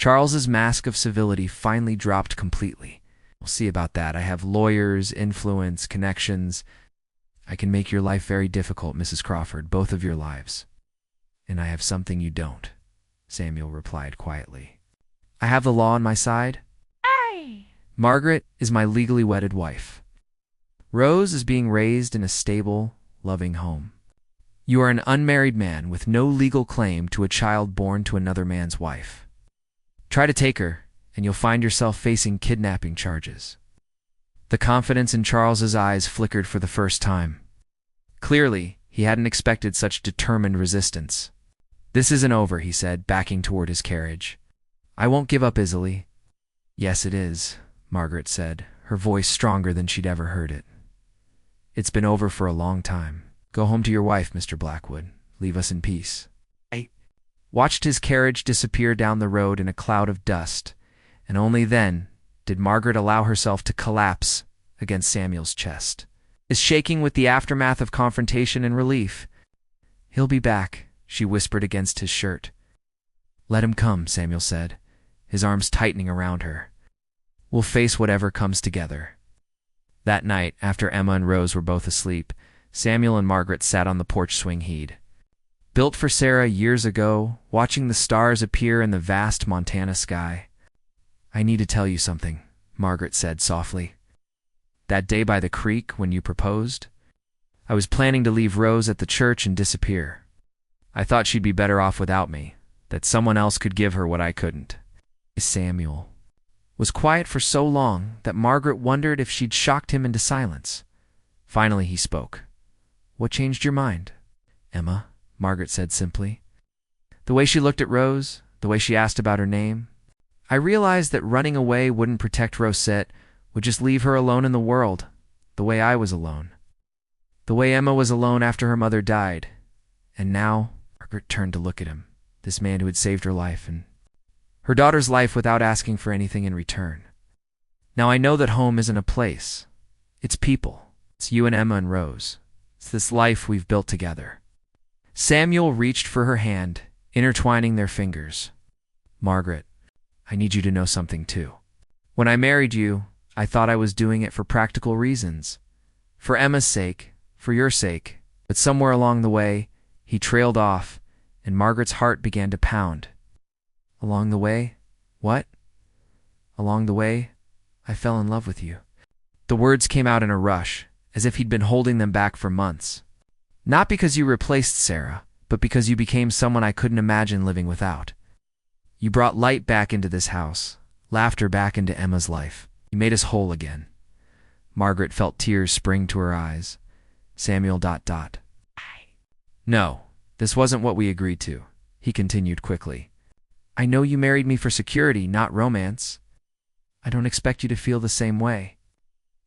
Charles's mask of civility finally dropped completely. We'll see about that. I have lawyers, influence, connections. I can make your life very difficult, Mrs. Crawford, both of your lives. And I have something you don't, Samuel replied quietly. I have the law on my side. Aye. Margaret is my legally wedded wife. Rose is being raised in a stable, loving home. You are an unmarried man with no legal claim to a child born to another man's wife. Try to take her, and you'll find yourself facing kidnapping charges. The confidence in Charles's eyes flickered for the first time. Clearly, he hadn't expected such determined resistance. This isn't over, he said, backing toward his carriage. I won't give up easily. Yes, it is, Margaret said, her voice stronger than she'd ever heard it. It's been over for a long time. Go home to your wife, Mr. Blackwood. Leave us in peace. I watched his carriage disappear down the road in a cloud of dust, and only then did Margaret allow herself to collapse against Samuel's chest, is shaking with the aftermath of confrontation and relief. He'll be back, she whispered against his shirt. Let him come, Samuel said, his arms tightening around her. We'll face whatever comes together. That night, after Emma and Rose were both asleep, Samuel and Margaret sat on the porch swing heed. Built for Sarah years ago, watching the stars appear in the vast Montana sky. I need to tell you something, Margaret said softly. That day by the creek when you proposed, I was planning to leave Rose at the church and disappear. I thought she'd be better off without me, that someone else could give her what I couldn't. Samuel was quiet for so long that Margaret wondered if she'd shocked him into silence. Finally he spoke. What changed your mind? Emma, Margaret said simply. The way she looked at Rose, the way she asked about her name. I realized that running away wouldn't protect Rosette, would just leave her alone in the world, the way I was alone. The way Emma was alone after her mother died. And now, Margaret turned to look at him, this man who had saved her life and her daughter's life without asking for anything in return. Now I know that home isn't a place. It's people. It's you and Emma and Rose. It's this life we've built together. Samuel reached for her hand, intertwining their fingers. Margaret, I need you to know something too. When I married you, I thought I was doing it for practical reasons. For Emma's sake, for your sake. But somewhere along the way, he trailed off, and Margaret's heart began to pound. Along the way? What? Along the way, I fell in love with you. The words came out in a rush, as if he'd been holding them back for months. Not because you replaced Sarah, but because you became someone I couldn't imagine living without. You brought light back into this house, laughter back into Emma's life. You made us whole again. Margaret felt tears spring to her eyes. Samuel ... No, this wasn't what we agreed to, he continued quickly. I know you married me for security, not romance. I don't expect you to feel the same way.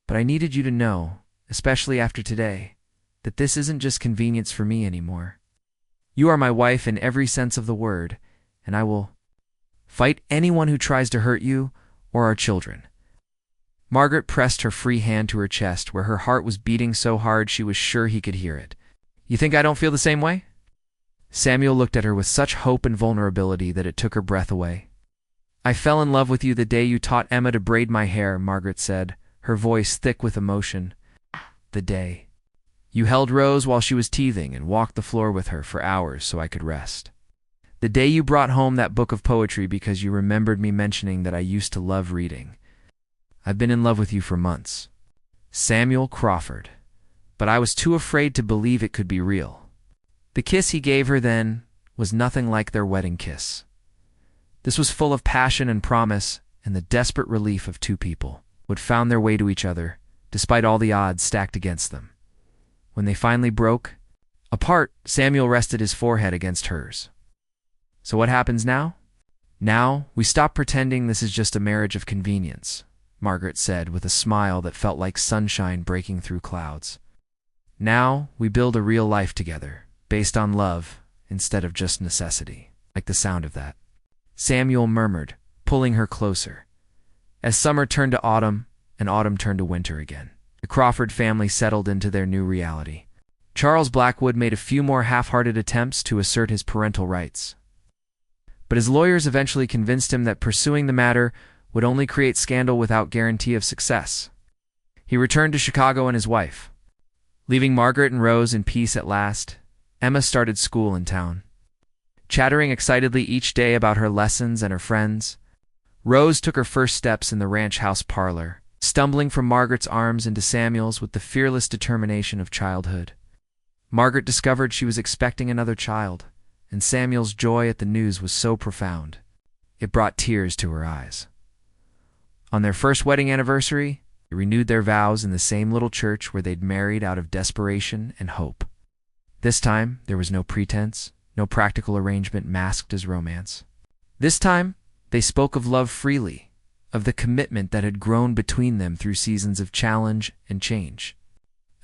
But I needed you to know, especially after today, that this isn't just convenience for me anymore. You are my wife in every sense of the word, and I will fight anyone who tries to hurt you or our children. Margaret pressed her free hand to her chest where her heart was beating so hard she was sure he could hear it. You think I don't feel the same way? Samuel looked at her with such hope and vulnerability that it took her breath away. I fell in love with you the day you taught Emma to braid my hair, Margaret said, her voice thick with emotion. The day. You held Rose while she was teething and walked the floor with her for hours so I could rest. The day you brought home that book of poetry because you remembered me mentioning that I used to love reading. I've been in love with you for months. Samuel Crawford. But I was too afraid to believe it could be real. The kiss he gave her then was nothing like their wedding kiss. This was full of passion and promise and the desperate relief of two people who had found their way to each other, despite all the odds stacked against them. When they finally broke apart, Samuel rested his forehead against hers. So what happens now? Now, we stop pretending this is just a marriage of convenience, Margaret said with a smile that felt like sunshine breaking through clouds. Now, we build a real life together, based on love instead of just necessity. Like the sound of that, Samuel murmured, pulling her closer. As summer turned to autumn, and autumn turned to winter again, the Crawford family settled into their new reality. Charles Blackwood made a few more half-hearted attempts to assert his parental rights. But but his lawyers eventually convinced him that pursuing the matter would only create scandal without guarantee of success. He returned to Chicago and his wife. Leaving Margaret and Rose in peace at last, Emma started school in town. Chattering excitedly each day about her lessons and her friends, Rose took her first steps in the ranch house parlor, stumbling from Margaret's arms into Samuel's with the fearless determination of childhood. Margaret discovered she was expecting another child, and Samuel's joy at the news was so profound, it brought tears to her eyes. On their first wedding anniversary, they renewed their vows in the same little church where they'd married out of desperation and hope. This time, there was no pretense, no practical arrangement masked as romance. This time, they spoke of love freely, of the commitment that had grown between them through seasons of challenge and change.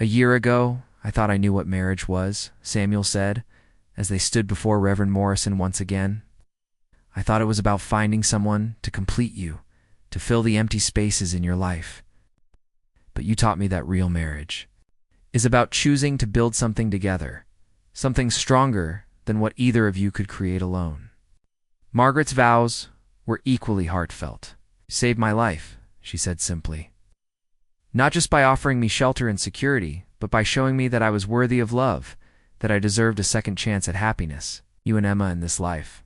"A year ago, I thought I knew what marriage was," Samuel said, as they stood before Reverend Morrison once again. "I thought it was about finding someone to complete you, to fill the empty spaces in your life. But you taught me that real marriage is about choosing to build something together, something stronger than what either of you could create alone." Margaret's vows were equally heartfelt. "You saved my life," she said simply. "Not just by offering me shelter and security, but by showing me that I was worthy of love, that I deserved a second chance at happiness, you and Emma in this life.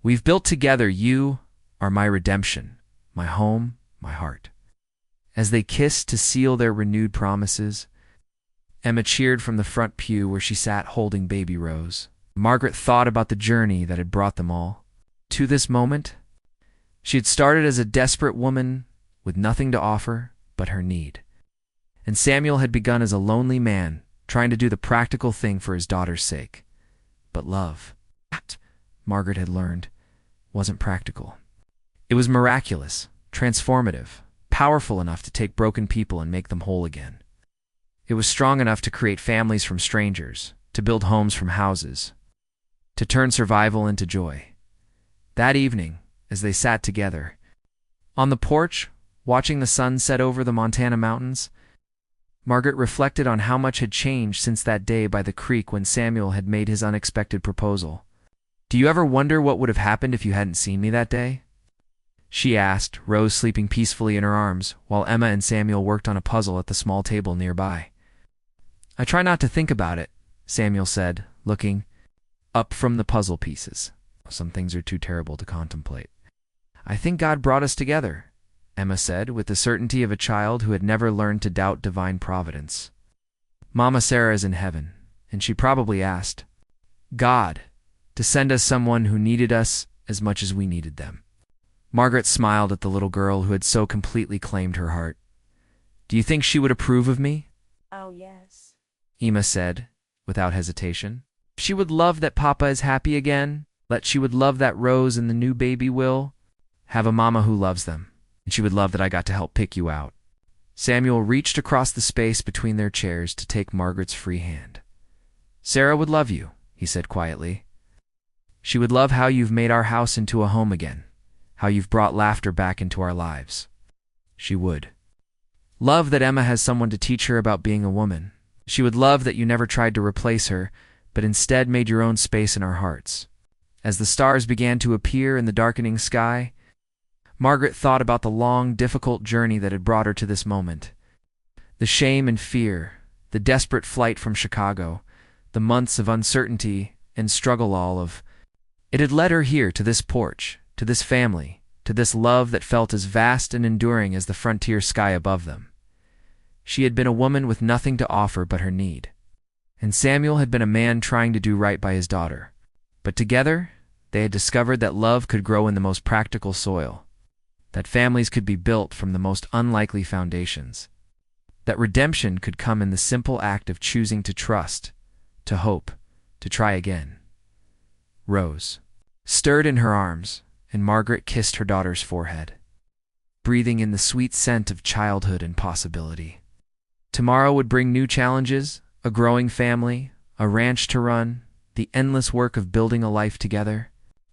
We've built together. You are my redemption, my home, my heart." As they kissed to seal their renewed promises, Emma cheered from the front pew where she sat holding baby Rose. Margaret thought about the journey that had brought them all to this moment. She had started as a desperate woman with nothing to offer but her need. And Samuel had begun as a lonely man trying to do the practical thing for his daughter's sake. But love, Margaret had learned, wasn't practical. It was miraculous, transformative, powerful enough to take broken people and make them whole again. It was strong enough to create families from strangers, to build homes from houses, to turn survival into joy. That evening, as they sat together, on the porch, watching the sun set over the Montana mountains, Margaret reflected on how much had changed since that day by the creek when Samuel had made his unexpected proposal. "Do you ever wonder what would have happened if you hadn't seen me that day?" she asked, Rose sleeping peacefully in her arms, while Emma and Samuel worked on a puzzle at the small table nearby. "I try not to think about it," Samuel said, looking up from the puzzle pieces. "Some things are too terrible to contemplate." "I think God brought us together," Emma said, with the certainty of a child who had never learned to doubt divine providence. "Mama Sarah is in heaven, and she probably asked God to send us someone who needed us as much as we needed them." Margaret smiled at the little girl who had so completely claimed her heart. "Do you think she would approve of me?" "Oh, yes," Emma said, without hesitation. "She would love that Papa is happy again. She would love that Rose and the new baby will have a mama who loves them. And she would love that I got to help pick you out." Samuel reached across the space between their chairs to take Margaret's free hand. "Sarah would love you," he said quietly. "She would love how you've made our house into a home again, how you've brought laughter back into our lives. She would love that Emma has someone to teach her about being a woman. She would love that you never tried to replace her, but instead made your own space in our hearts." As the stars began to appear in the darkening sky, Margaret thought about the long, difficult journey that had brought her to this moment. The shame and fear, the desperate flight from Chicago, the months of uncertainty and struggle, all of it had led her here to this porch, to this family, to this love that felt as vast and enduring as the frontier sky above them. She had been a woman with nothing to offer but her need, and Samuel had been a man trying to do right by his daughter. But together, they had discovered that love could grow in the most practical soil, that families could be built from the most unlikely foundations, that redemption could come in the simple act of choosing to trust, to hope, to try again. Rose stirred in her arms, and Margaret kissed her daughter's forehead, breathing in the sweet scent of childhood and possibility. Tomorrow would bring new challenges, a growing family, a ranch to run, the endless work of building a life together.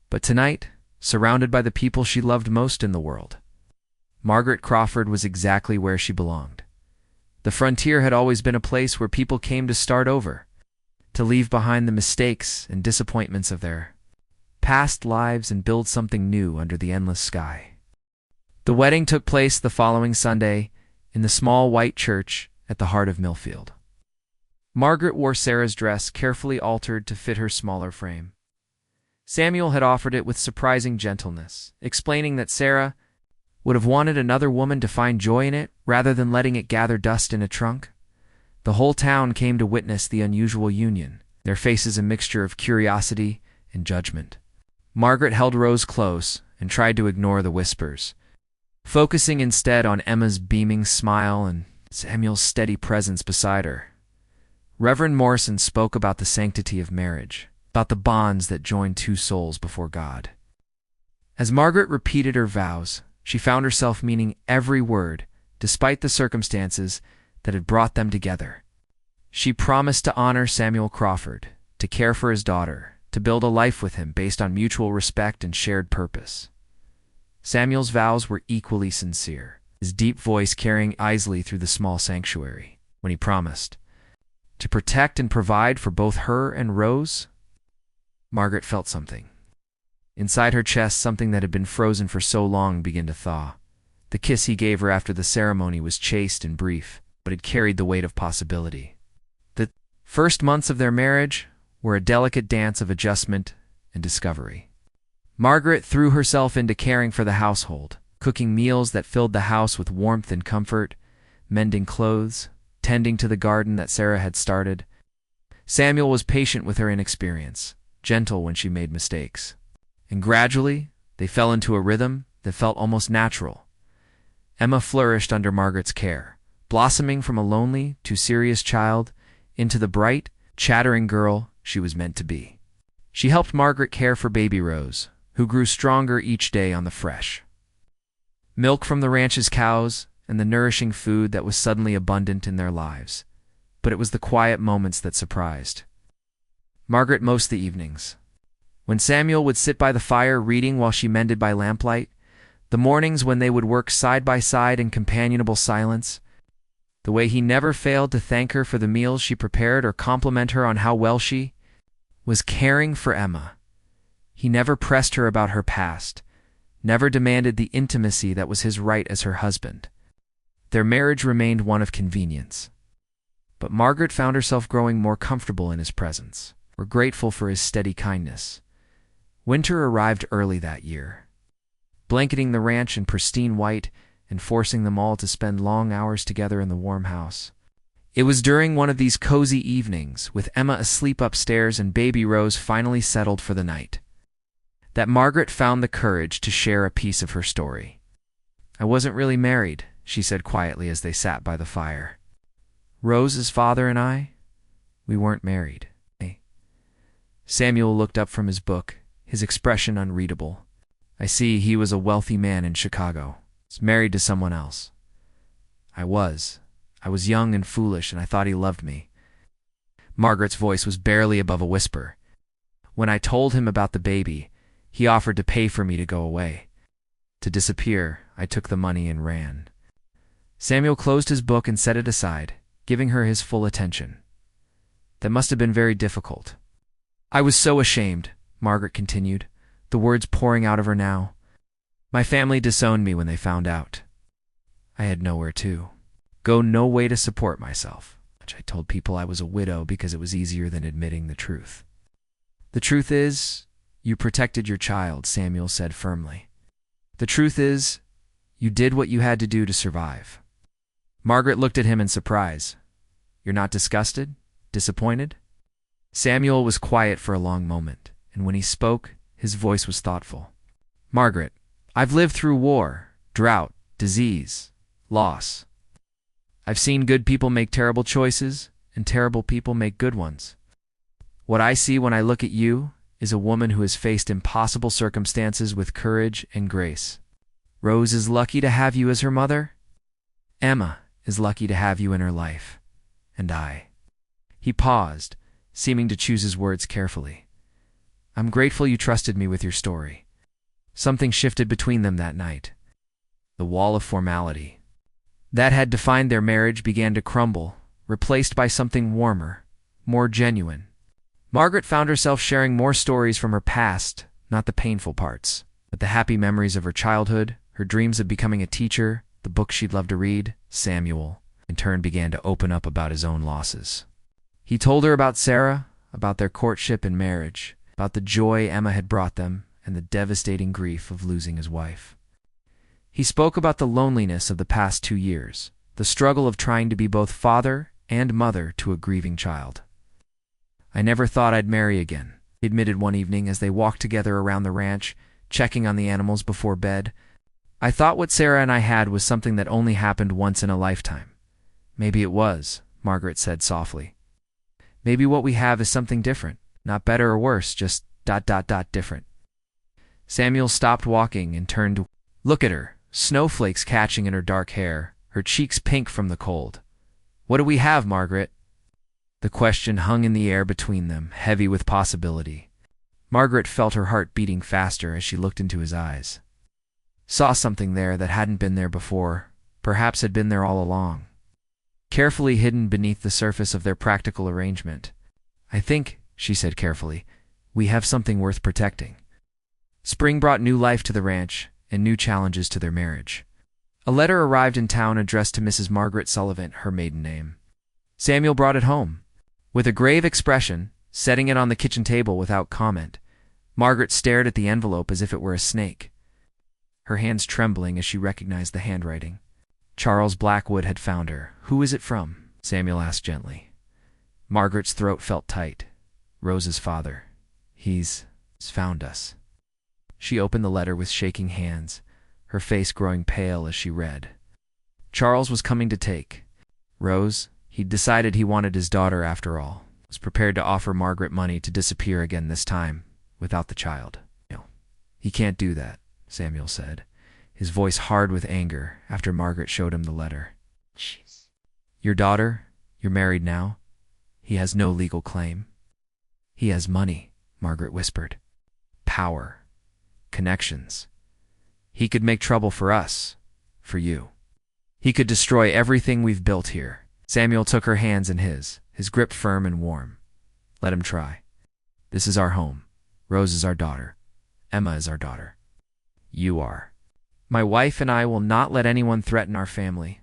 But tonight, surrounded by the people she loved most in the world, Margaret Crawford was exactly where she belonged. The frontier had always been a place where people came to start over, to leave behind the mistakes and disappointments of their past lives, and build something new under the endless sky. The wedding took place the following Sunday in the small white church at the heart of Millfield. Margaret wore Sarah's dress, carefully altered to fit her smaller frame. Samuel had offered it with surprising gentleness, explaining that Sarah would have wanted another woman to find joy in it rather than letting it gather dust in a trunk. The whole town came to witness the unusual union, their faces a mixture of curiosity and judgment. Margaret held Rose close and tried to ignore the whispers, focusing instead on Emma's beaming smile and Samuel's steady presence beside her. Reverend Morrison spoke about the sanctity of marriage, about the bonds that join two souls before God. As Margaret repeated her vows, she found herself meaning every word, despite the circumstances that had brought them together. She promised to honor Samuel Crawford, to care for his daughter, to build a life with him based on mutual respect and shared purpose. Samuel's vows were equally sincere, his deep voice carrying easily through the small sanctuary, when he promised to protect and provide for both her and Rose. Margaret felt something. Inside her chest, something that had been frozen for so long began to thaw. The kiss he gave her after the ceremony was chaste and brief, but it carried the weight of possibility. The first months of their marriage were a delicate dance of adjustment and discovery. Margaret threw herself into caring for the household, cooking meals that filled the house with warmth and comfort, mending clothes, tending to the garden that Sarah had started. Samuel was patient with her inexperience, gentle when she made mistakes. And gradually, they fell into a rhythm that felt almost natural. Emma flourished under Margaret's care, blossoming from a lonely to serious child into the bright, chattering girl she was meant to be. She helped Margaret care for baby Rose, who grew stronger each day on the fresh milk from the ranch's cows and the nourishing food that was suddenly abundant in their lives. But it was the quiet moments that surprised Margaret most the evenings. When Samuel would sit by the fire reading while she mended by lamplight, the mornings when they would work side by side in companionable silence, the way he never failed to thank her for the meals she prepared or compliment her on how well she was caring for Emma. He never pressed her about her past, never demanded the intimacy that was his right as her husband. Their marriage remained one of convenience. But Margaret found herself growing more comfortable in his presence, or grateful for his steady kindness. Winter arrived early that year, blanketing the ranch in pristine white and forcing them all to spend long hours together in the warm house. It was during one of these cozy evenings, with Emma asleep upstairs and baby Rose finally settled for the night, that Margaret found the courage to share a piece of her story. "I wasn't really married," she said quietly as they sat by the fire. "Rose's father and I, we weren't married." Samuel looked up from his book, his expression unreadable. "I see, he was a wealthy man in Chicago. He's married to someone else. I was young and foolish, and I thought he loved me." Margaret's voice was barely above a whisper. "When I told him about the baby, he offered to pay for me to go away. To disappear, I took the money and ran." Samuel closed his book and set it aside, giving her his full attention. "That must have been very difficult." "I was so ashamed," Margaret continued, the words pouring out of her now. "My family disowned me when they found out. I had nowhere to go, no way to support myself. I told people I was a widow because it was easier than admitting the truth." "The truth is, you protected your child," Samuel said firmly. "The truth is, you did what you had to do to survive." Margaret looked at him in surprise. "You're not disgusted? Disappointed?" Samuel was quiet for a long moment, and when he spoke, his voice was thoughtful. "Margaret, I've lived through war, drought, disease, loss. I've seen good people make terrible choices, and terrible people make good ones. What I see when I look at you is a woman who has faced impossible circumstances with courage and grace. Rose is lucky to have you as her mother. Emma is lucky to have you in her life. And I." He paused, seeming to choose his words carefully. "I'm grateful you trusted me with your story." Something shifted between them that night. The wall of formality that had defined their marriage began to crumble, replaced by something warmer, more genuine. Margaret found herself sharing more stories from her past, not the painful parts, but the happy memories of her childhood, her dreams of becoming a teacher, the books she'd love to read. Samuel, in turn, began to open up about his own losses. He told her about Sarah, about their courtship and marriage, about the joy Emma had brought them, and the devastating grief of losing his wife. He spoke about the loneliness of the past 2 years, the struggle of trying to be both father and mother to a grieving child. "I never thought I'd marry again," he admitted one evening as they walked together around the ranch, checking on the animals before bed. "I thought what Sarah and I had was something that only happened once in a lifetime." "Maybe it was," Margaret said softly. "Maybe what we have is something different, not better or worse, just ... different." Samuel stopped walking and turned to look at her, snowflakes catching in her dark hair, her cheeks pink from the cold. "What do we have, Margaret?" The question hung in the air between them, heavy with possibility. Margaret felt her heart beating faster as she looked into his eyes. Saw something there that hadn't been there before, perhaps had been there all along, carefully hidden beneath the surface of their practical arrangement. "I think," she said carefully, "we have something worth protecting." Spring brought new life to the ranch and new challenges to their marriage. A letter arrived in town addressed to Mrs. Margaret Sullivan, her maiden name. Samuel brought it home. With a grave expression, setting it on the kitchen table without comment, Margaret stared at the envelope as if it were a snake, her hands trembling as she recognized the handwriting. Charles Blackwood had found her. "Who is it from?" Samuel asked gently. Margaret's throat felt tight. "Rose's father. He's found us." She opened the letter with shaking hands, her face growing pale as she read. Charles was coming to take Rose. He'd decided he wanted his daughter after all, was prepared to offer Margaret money to disappear again this time, without the child. "No, he can't do that," Samuel said, his voice hard with anger after Margaret showed him the letter. "Jeez. Your daughter, you're married now. He has no legal claim." "He has money," Margaret whispered. "Power. Connections. He could make trouble for us, for you. He could destroy everything we've built here." Samuel took her hands in his grip firm and warm. "Let him try. This is our home. Rose is our daughter. Emma is our daughter. You are. My wife and I will not let anyone threaten our family."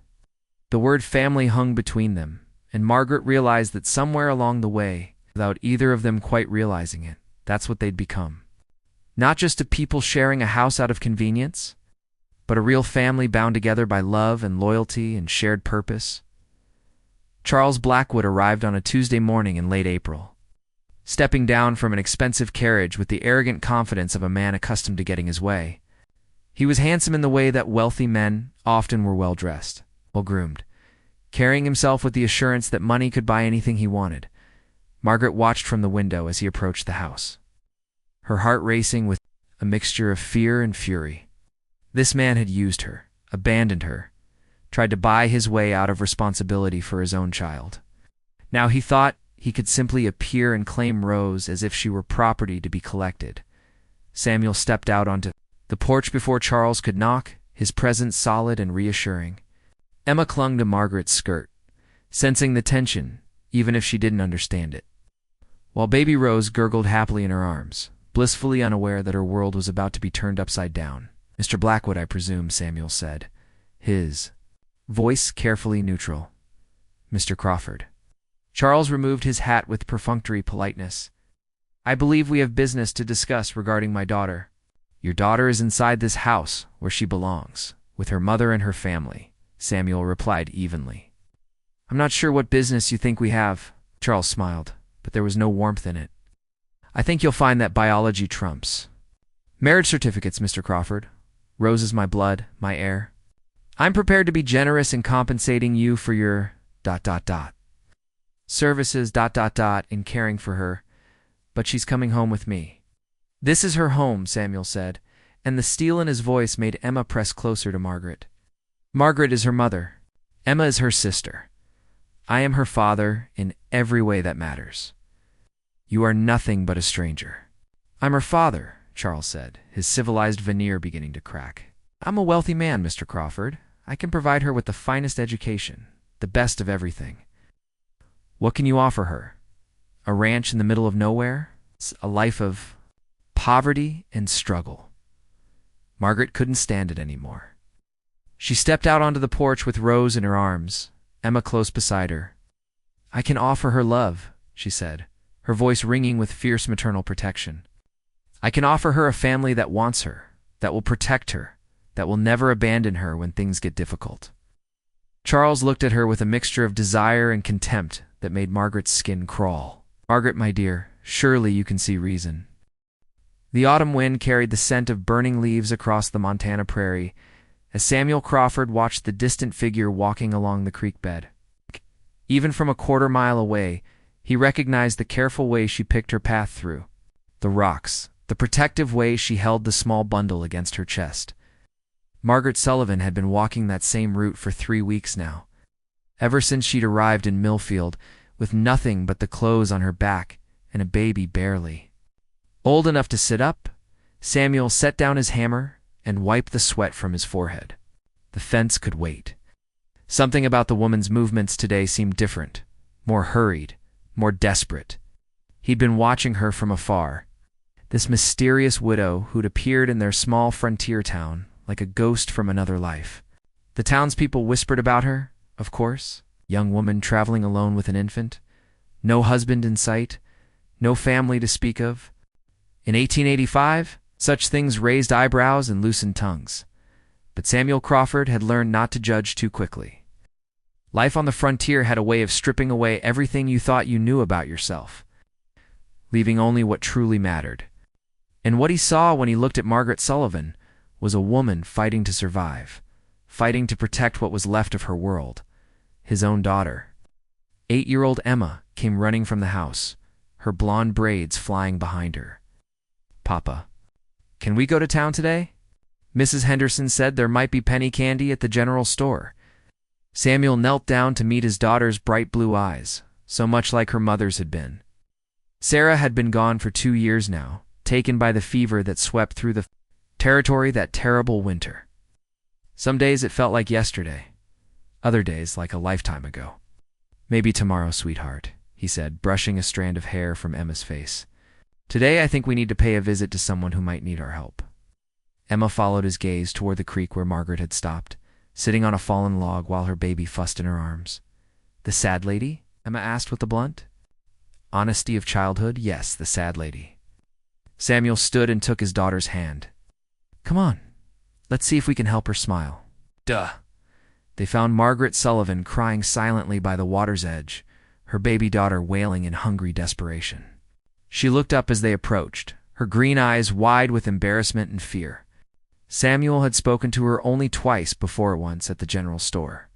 The word family hung between them, and Margaret realized that somewhere along the way, without either of them quite realizing it, that's what they'd become. Not just a people sharing a house out of convenience, but a real family bound together by love and loyalty and shared purpose. Charles Blackwood arrived on a Tuesday morning in late April, stepping down from an expensive carriage with the arrogant confidence of a man accustomed to getting his way. He was handsome in the way that wealthy men often were well-dressed, well-groomed, carrying himself with the assurance that money could buy anything he wanted. Margaret watched from the window as he approached the house, her heart racing with a mixture of fear and fury. This man had used her, abandoned her, tried to buy his way out of responsibility for his own child. Now he thought he could simply appear and claim Rose as if she were property to be collected. Samuel stepped out onto the porch before Charles could knock, his presence solid and reassuring. Emma clung to Margaret's skirt, sensing the tension, even if she didn't understand it, while baby Rose gurgled happily in her arms, blissfully unaware that her world was about to be turned upside down. "Mr. Blackwood, I presume," Samuel said, his voice carefully neutral. "Mr. Crawford." Charles removed his hat with perfunctory politeness. "I believe we have business to discuss regarding my daughter." "Your daughter is inside this house, where she belongs, with her mother and her family," Samuel replied evenly. "I'm not sure what business you think we have," Charles smiled, but there was no warmth in it. "I think you'll find that biology trumps. Marriage certificates, Mr. Crawford. Rose is my blood, my heir. I'm prepared to be generous in compensating you for your ... services ... in caring for her, but she's coming home with me." "This is her home," Samuel said, and the steel in his voice made Emma press closer to Margaret. "Margaret is her mother. Emma is her sister. I am her father in every way that matters. You are nothing but a stranger." "I'm her father," Charles said, his civilized veneer beginning to crack. "I'm a wealthy man, Mr. Crawford. I can provide her with the finest education, the best of everything." "What can you offer her? A ranch in the middle of nowhere? A life of poverty and struggle. Margaret couldn't stand it anymore. She stepped out onto the porch with Rose in her arms, Emma close beside her. "I can offer her love," she said, her voice ringing with fierce maternal protection. "I can offer her a family that wants her, that will protect her, that will never abandon her when things get difficult." Charles looked at her with a mixture of desire and contempt that made Margaret's skin crawl. "Margaret, my dear, surely you can see reason." The autumn wind carried the scent of burning leaves across the Montana prairie as Samuel Crawford watched the distant figure walking along the creek bed. Even from a quarter-mile away, he recognized the careful way she picked her path through the rocks, the protective way she held the small bundle against her chest. Margaret Sullivan had been walking that same route for 3 weeks now, ever since she'd arrived in Millfield with nothing but the clothes on her back and a baby barely old enough to sit up. Samuel set down his hammer and wiped the sweat from his forehead. The fence could wait. Something about the woman's movements today seemed different, more hurried, more desperate. He'd been watching her from afar, this mysterious widow who'd appeared in their small frontier town like a ghost from another life. The townspeople whispered about her, of course, young woman traveling alone with an infant, no husband in sight, no family to speak of. In 1885, such things raised eyebrows and loosened tongues. But Samuel Crawford had learned not to judge too quickly. Life on the frontier had a way of stripping away everything you thought you knew about yourself, leaving only what truly mattered. And what he saw when he looked at Margaret Sullivan was a woman fighting to survive, fighting to protect what was left of her world, his own daughter. 8-year-old Emma came running from the house, her blonde braids flying behind her. "Papa, can we go to town today?" Mrs. Henderson said there might be penny candy at the general store. Samuel knelt down to meet his daughter's bright blue eyes, so much like her mother's had been. Sarah had been gone for 2 years now, taken by the fever that swept through the territory that terrible winter. Some days it felt like yesterday, other days like a lifetime ago. "Maybe tomorrow, sweetheart," he said, brushing a strand of hair from Emma's face. "Today I think we need to pay a visit to someone who might need our help." Emma followed his gaze toward the creek where Margaret had stopped, sitting on a fallen log while her baby fussed in her arms. "The sad lady?" Emma asked with a blunt. Honesty of childhood, yes, the sad lady. Samuel stood and took his daughter's hand. "Come on, let's see if we can help her smile." Duh! They found Margaret Sullivan crying silently by the water's edge, her baby daughter wailing in hungry desperation. She looked up as they approached, her green eyes wide with embarrassment and fear. Samuel had spoken to her only twice before, once at the general store.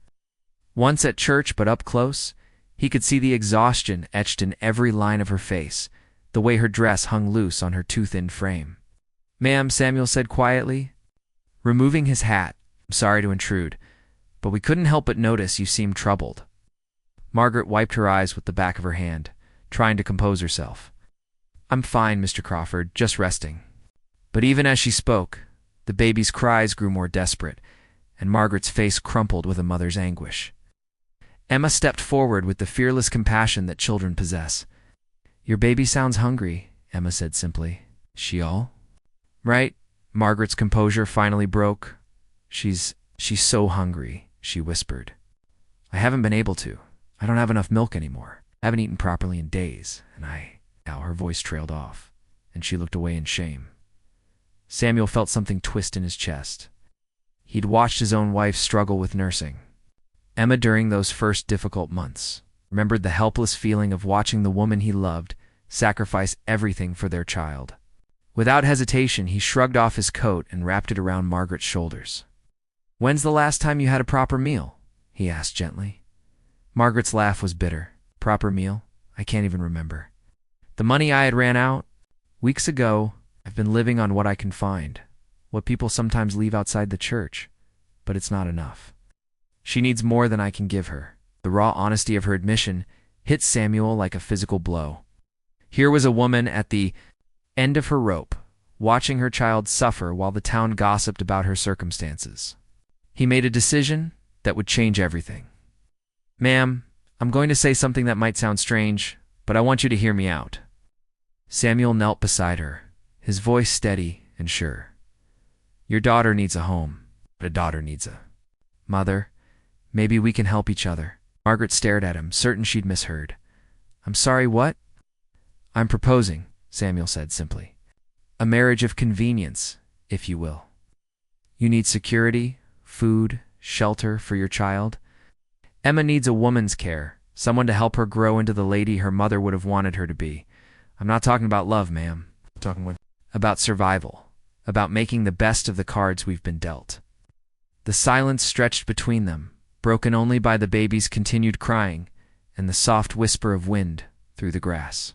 Once at church, but up close, he could see the exhaustion etched in every line of her face, the way her dress hung loose on her too-thin frame. "Ma'am," Samuel said quietly, removing his hat, "I'm sorry to intrude, but we couldn't help but notice you seemed troubled." Margaret wiped her eyes with the back of her hand, trying to compose herself. "I'm fine, Mr. Crawford, just resting." But even as she spoke, the baby's cries grew more desperate, and Margaret's face crumpled with a mother's anguish. Emma stepped forward with the fearless compassion that children possess. "Your baby sounds hungry," Emma said simply. "She all right?" Margaret's composure finally broke. She's so hungry," she whispered. "I haven't been able to. I don't have enough milk anymore. I haven't eaten properly in days, and Now her voice trailed off, and she looked away in shame. Samuel felt something twist in his chest. He'd watched his own wife struggle with nursing. Emma, during those first difficult months, remembered the helpless feeling of watching the woman he loved sacrifice everything for their child. Without hesitation, he shrugged off his coat and wrapped it around Margaret's shoulders. "When's the last time you had a proper meal?" he asked gently. Margaret's laugh was bitter. "Proper meal? I can't even remember. The money I had ran out. Weeks ago, I've been living on what I can find, what people sometimes leave outside the church, but it's not enough. She needs more than I can give her." The raw honesty of her admission hit Samuel like a physical blow. Here was a woman at the end of her rope, watching her child suffer while the town gossiped about her circumstances. He made a decision that would change everything. "Ma'am, I'm going to say something that might sound strange, but I want you to hear me out." Samuel knelt beside her, his voice steady and sure. Your daughter needs a home, but a daughter needs a mother. Maybe we can help each other. Margaret stared at him, certain she'd misheard. I'm sorry, what? I'm proposing, Samuel said simply. A marriage of convenience, if you will. You need security, food, shelter for your child. Emma needs a woman's care, someone to help her grow into the lady her mother would have wanted her to be. I'm not talking about love, ma'am. I'm talking about survival, about making the best of the cards we've been dealt. The silence stretched between them, broken only by the baby's continued crying and the soft whisper of wind through the grass.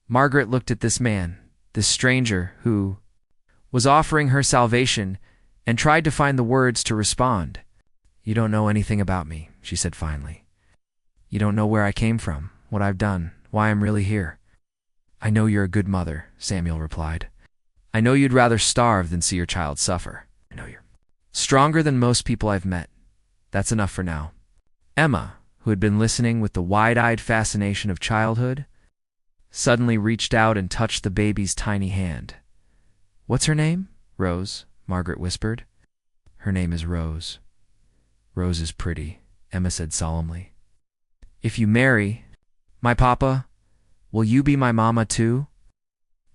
Margaret looked at this man, this stranger who was offering her salvation, and tried to find the words to respond. You don't know anything about me, she said finally. You don't know where I came from, what I've done, why I'm really here. I know you're a good mother, Samuel replied. I know you'd rather starve than see your child suffer. I know you're stronger than most people I've met. That's enough for now. Emma, who had been listening with the wide-eyed fascination of childhood, suddenly reached out and touched the baby's tiny hand. What's her name? Rose, Margaret whispered. Her name is Rose. Rose is pretty, Emma said solemnly. If you marry my papa, will you be my mama too?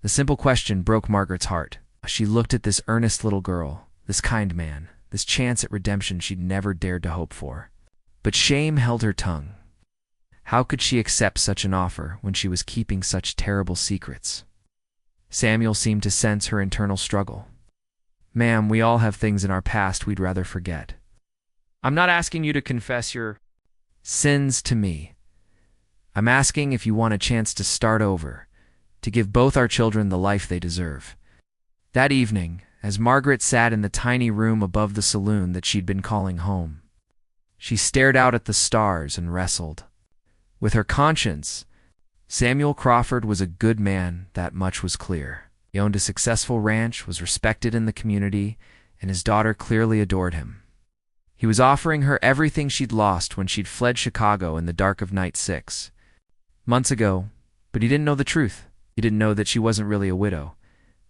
The simple question broke Margaret's heart. She looked at this earnest little girl, this kind man, this chance at redemption she'd never dared to hope for. But shame held her tongue. How could she accept such an offer when she was keeping such terrible secrets? Samuel seemed to sense her internal struggle. Ma'am, we all have things in our past we'd rather forget. I'm not asking you to confess your sins to me. I'm asking if you want a chance to start over, to give both our children the life they deserve. That evening, as Margaret sat in the tiny room above the saloon that she'd been calling home, she stared out at the stars and wrestled. With her conscience, Samuel Crawford was a good man, that much was clear. He owned a successful ranch, was respected in the community, and his daughter clearly adored him. He was offering her everything she'd lost when she'd fled Chicago in the dark of night 6 months ago, but he didn't know the truth. He didn't know that she wasn't really a widow,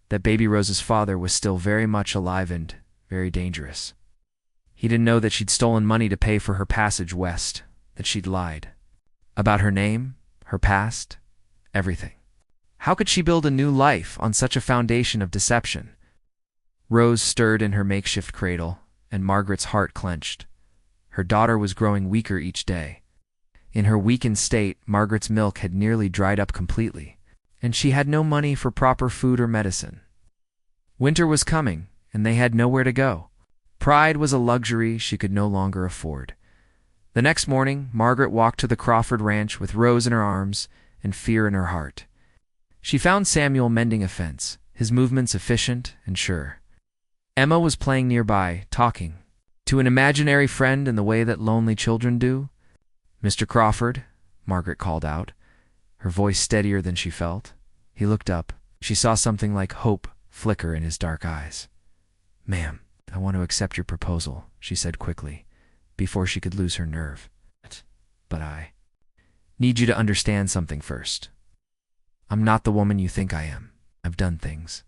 that baby Rose's father was still very much alive and very dangerous. He didn't know that she'd stolen money to pay for her passage west, that she'd lied. About her name, her past, everything. How could she build a new life on such a foundation of deception? Rose stirred in her makeshift cradle, and Margaret's heart clenched. Her daughter was growing weaker each day. In her weakened state, Margaret's milk had nearly dried up completely, and she had no money for proper food or medicine. Winter was coming, and they had nowhere to go. Pride was a luxury she could no longer afford. The next morning, Margaret walked to the Crawford ranch with Rose in her arms and fear in her heart. She found Samuel mending a fence, his movements efficient and sure. Emma was playing nearby, talking to an imaginary friend in the way that lonely children do. Mr. Crawford, Margaret called out, her voice steadier than she felt. He looked up. She saw something like hope flicker in his dark eyes. Ma'am, I want to accept your proposal, she said quickly, before she could lose her nerve. But I need you to understand something first. I'm not the woman you think I am. I've done things,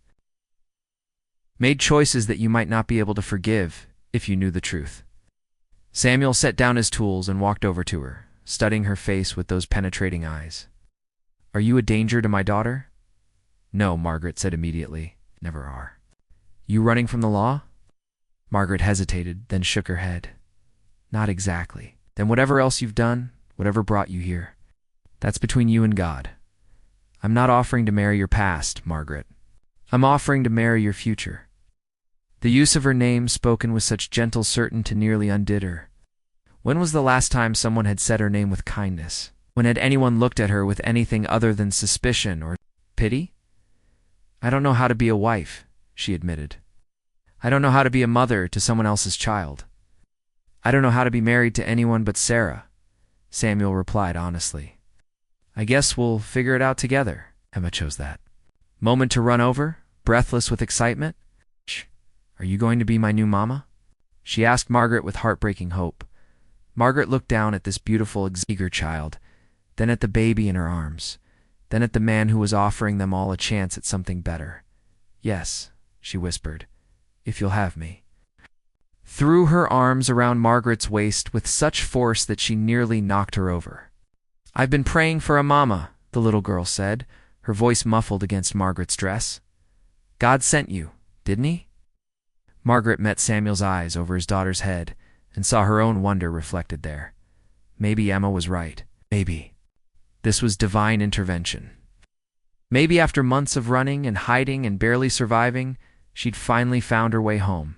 made choices that you might not be able to forgive if you knew the truth. Samuel set down his tools and walked over to her, studying her face with those penetrating eyes. Are you a danger to my daughter? No, Margaret said immediately. Never are. You running from the law? Margaret hesitated, then shook her head. Not exactly. Then whatever else you've done, whatever brought you here, that's between you and God. I'm not offering to marry your past, Margaret. I'm offering to marry your future. The use of her name, spoken with such gentle certainty, nearly undid her. When was the last time someone had said her name with kindness? When had anyone looked at her with anything other than suspicion or pity? I don't know how to be a wife, she admitted. I don't know how to be a mother to someone else's child. I don't know how to be married to anyone but Sarah, Samuel replied honestly. I guess we'll figure it out together. Emma chose that moment to run over, breathless with excitement. Shh. Are you going to be my new mama? She asked Margaret with heartbreaking hope. Margaret looked down at this beautiful, eager child, then at the baby in her arms, then at the man who was offering them all a chance at something better. Yes, she whispered, if you'll have me. Threw her arms around Margaret's waist with such force that she nearly knocked her over. I've been praying for a mama, the little girl said, her voice muffled against Margaret's dress. God sent you, didn't he? Margaret met Samuel's eyes over his daughter's head and saw her own wonder reflected there. Maybe Emma was right. Maybe. This was divine intervention. Maybe after months of running and hiding and barely surviving, she'd finally found her way home.